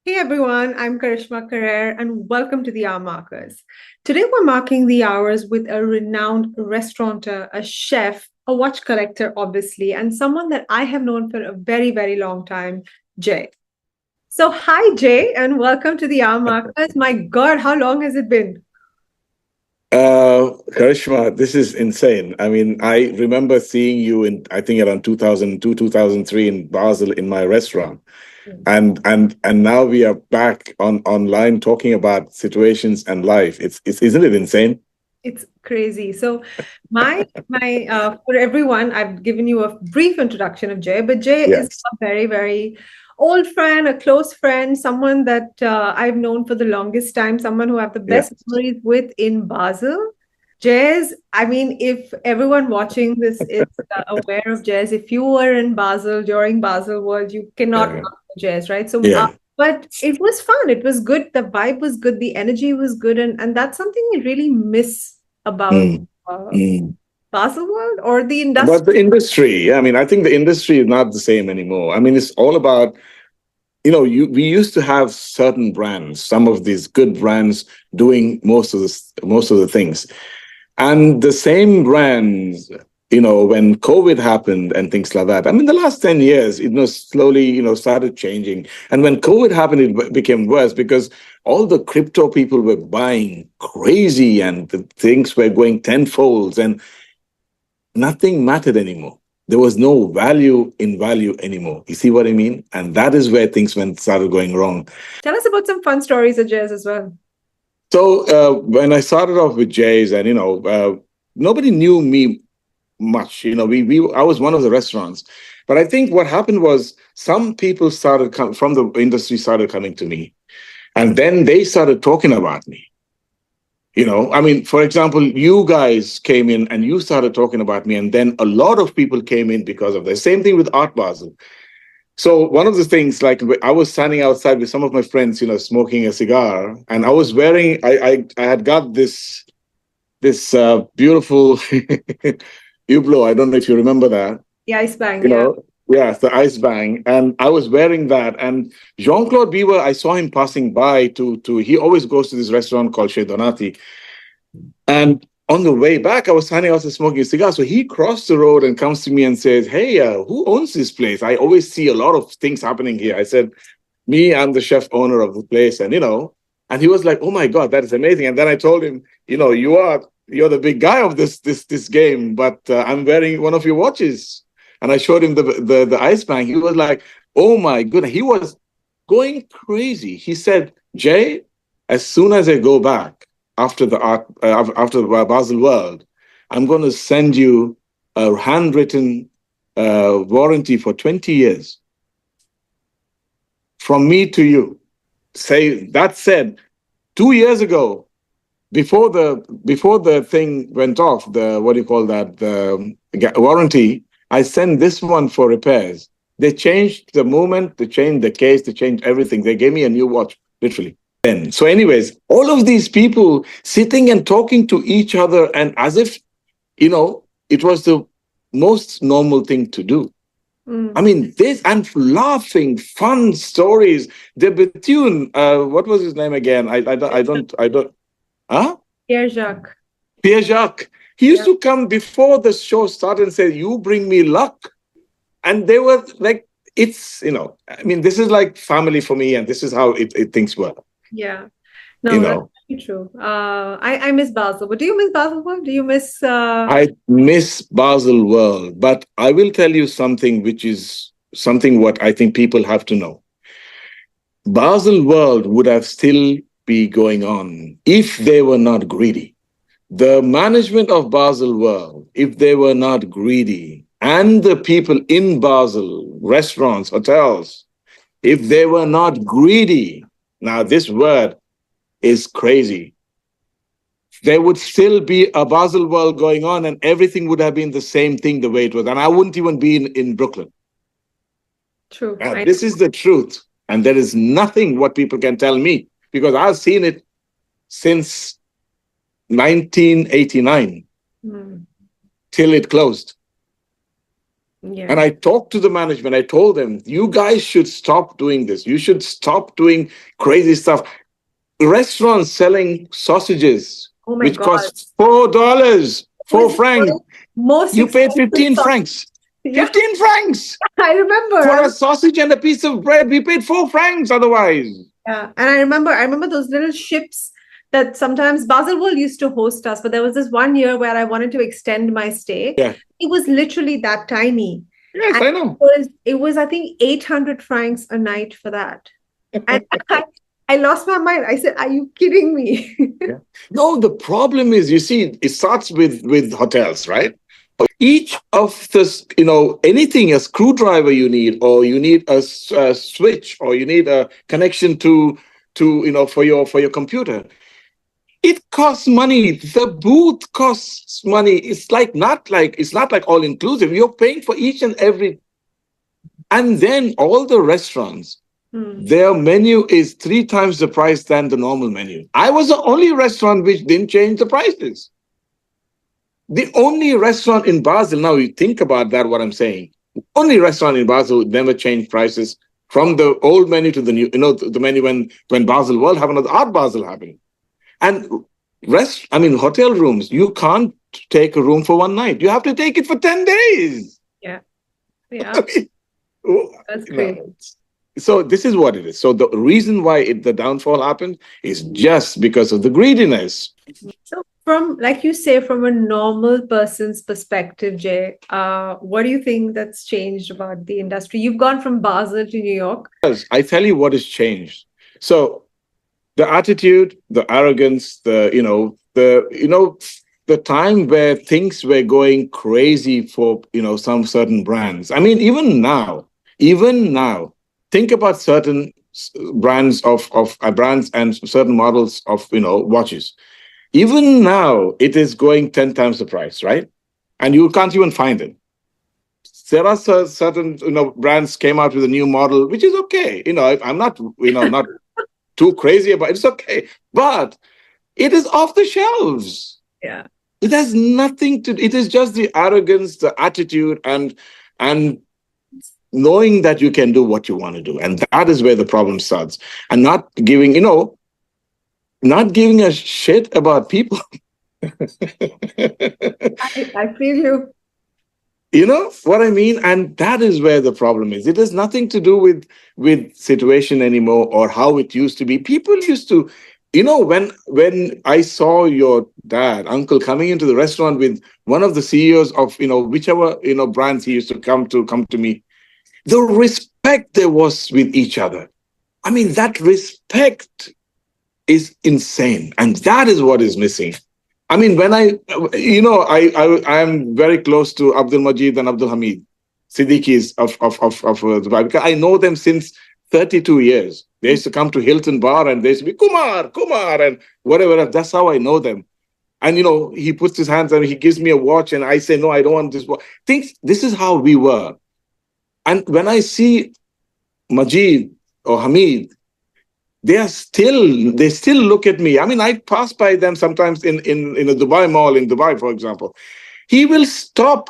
Hey everyone, I'm Karishma Karer and welcome to the Hour Markers. Today we're marking the hours with a renowned restaurateur, a chef, a watch collector, obviously, and someone that I have known for a very, very long time, Jay. So, hi Jay, and welcome to the Hour Markers. My God, how long has it been? Karishma, this is insane. I mean, I remember seeing you in, I think around 2002, 2003 in Basel in my restaurant. And now we are back on online talking about situations and life. It's isn't it insane? It's crazy. So, my for everyone, I've given you a brief introduction of Jay, but Jay is Yes. a very, very old friend, a close friend, someone that I've known for the longest time, someone who I have the Yeah. best memories with in Basel. Jazz, I mean, if everyone watching this is aware of Jazz, if you were in Basel during Basel World, you cannot not Yeah. know Jazz, right? So, Yeah. but it was fun. It was good. The vibe was good. The energy was good, and that's something I really miss about Mm. uh, Mm. Basel World or the But industry. the industry, I mean, I think the industry is not the same anymore. I mean, it's all about, we used to have certain brands, some of these good brands doing most of the things. And the same brands, when COVID happened and things like that, I mean, the last 10 years, slowly, started changing. And when COVID happened, it became worse because all the crypto people were buying crazy and the things were going tenfold and nothing mattered anymore. There was no value anymore. You see what I mean? And that is where things went started going wrong. Tell us about some fun stories of Jazz as well. So when I started off with Jay's, and nobody knew me much. We I was one of the restaurants, but I think what happened was some people from the industry started coming to me, and then they started talking about me. I mean, for example, you guys came in and you started talking about me, and then a lot of people came in because of the same thing with Art Basel. So one of the things, like I was standing outside with some of my friends, smoking a cigar, and I was wearing, I had got this beautiful Hublot. I don't know if you remember that. The Ice Bang, You yeah. know, yes, the Ice Bang, and I was wearing that. And Jean-Claude Biver, I saw him passing by to. He always goes to this restaurant called Chez Donati, and on the way back, I was standing outside smoking a cigar. So he crossed the road and comes to me and says, "Hey, who owns this place? I always see a lot of things happening here." I said, "Me, I'm the chef owner of the place," and he was like, "Oh my God, that is amazing." And then I told him, you're the big guy of this game, but I'm wearing one of your watches. And I showed him the Ice Bank. He was like, "Oh my goodness." He was going crazy. He said, "Jay, as soon as I go back after the Basel World, I'm going to send you a handwritten warranty for 20 years from me to you." Say that said, 2 years ago, before the thing went off, the what do you call that, the warranty, I sent this one for repairs. They changed the movement, they changed the case, they changed everything. They gave me a new watch, literally. Then, so anyways, all of these people sitting and talking to each other, and as if it was the most normal thing to do. I Mm. mean, this and laughing, fun stories. The Bethune, what was his name again? I don't. Huh? Pierre Jacques. Pierre Jacques. He used Yeah. to come before the show started and say, "You bring me luck." And they were like, I mean, this is like family for me, and this is how things work, Yeah. you No, that's know. very true. I miss Basel, but do you miss Basel World? Do you miss I miss Basel World, but I will tell you something which is something what I think people have to know. Basel World would have still be going on if they were not greedy. The management of Basel World, if they were not greedy, and the people in Basel, restaurants, hotels, if they were not greedy, now this word is crazy, there would still be a Basel World going on and everything would have been the same thing the way it was. And I wouldn't even be in Brooklyn. true? And this is the truth. And there is nothing what people can tell me because I've seen it since 1989 Mm. till it closed. And I talked to the management. I told them, you guys should stop doing this. You should stop doing crazy stuff. Restaurants selling sausages, Oh my which God. cost $4, four Was francs. most You paid expensive 15 sauce. francs. Yeah, 15 francs I remember. for a sausage and a piece of bread. We paid 4 francs otherwise. Yeah, and I remember those little ships that sometimes Baselworld used to host us, but there was this one year where I wanted to extend my stay. Yeah. It was literally that tiny. Yes, And I know. it was I think 800 francs a night for that. And I lost my mind. I said, "Are you kidding me?" Yeah. No, the problem is, you see, it starts with hotels, right? Each of this, anything, a screwdriver you need, or you need a switch, or you need a connection to for your computer. It costs money. The booth costs money. It's not like all inclusive. You're paying for each and every. And then all the restaurants, their menu is 3 times the price than the normal menu. I was the only restaurant which didn't change the prices. The only restaurant in Basel, now you think about that, what I'm saying, only restaurant in Basel never changed prices from the old menu to the new, the menu when Baselworld happened, or the Art Basel happened. And hotel rooms, you can't take a room for one night. You have to take it for 10 days. Yeah. Yeah. That's great. So this is what it is. So the reason why the downfall happened is just because of the greediness. So from, like you say, from a normal person's perspective, Jay, what do you think that's changed about the industry? You've gone from Basel to New York. I tell you what has changed. So the attitude, the arrogance, the time where things were going crazy for some certain brands. I mean, even now, think about certain brands of brands and certain models of watches. Even now, it is going 10 times the price, right? And you can't even find it. There are certain brands came out with a new model, which is okay. I'm not not too crazy about it. It's okay, but it is off the shelves. Yeah, it has nothing to. It is just the arrogance, the attitude, and knowing that you can do what you want to do, and that is where the problem starts. And not giving a shit about people. I feel you. You know what I mean? And that is where the problem is. It has nothing to do with situation anymore or how it used to be. People used to, when I saw your uncle coming into the restaurant with one of the CEOs of, whichever, brands he used to come to me, the respect there was with each other. I mean, that respect is insane. And that is what is missing. I mean, when I am very close to Abdul Majid and Abdul Hamid, Siddiquis of Dubai, because I know them since 32 years. They used to come to Hilton Bar and they used to be Kumar, and whatever else. That's how I know them. And, he puts his hands and he gives me a watch and I say, no, I don't want this watch. This is how we were. And when I see Majid or Hamid, they still look at me. I mean, I pass by them sometimes in a Dubai mall in Dubai, for example. He will stop,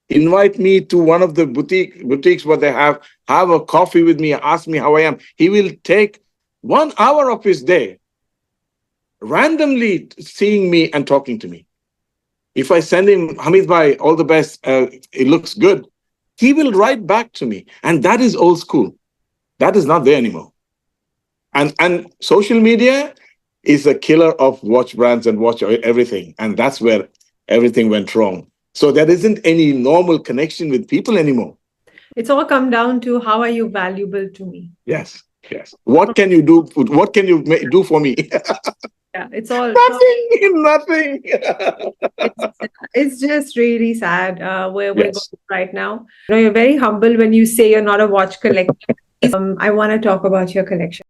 invite me to one of the boutiques where they have a coffee with me, ask me how I am. He will take 1 hour of his day randomly seeing me and talking to me. If I send him, Hamid bhai, all the best, it looks good, he will write back to me. And that is old school. That is not there anymore. And social media is a killer of watch brands and watch everything. And that's where everything went wrong. So there isn't any normal connection with people anymore. It's all come down to how are you valuable to me? Yes. What can you do? What can you do for me? Yeah, it's all nothing. It's just really sad where we're going right now. You're very humble when you say you're not a watch collector. I want to talk about your collection.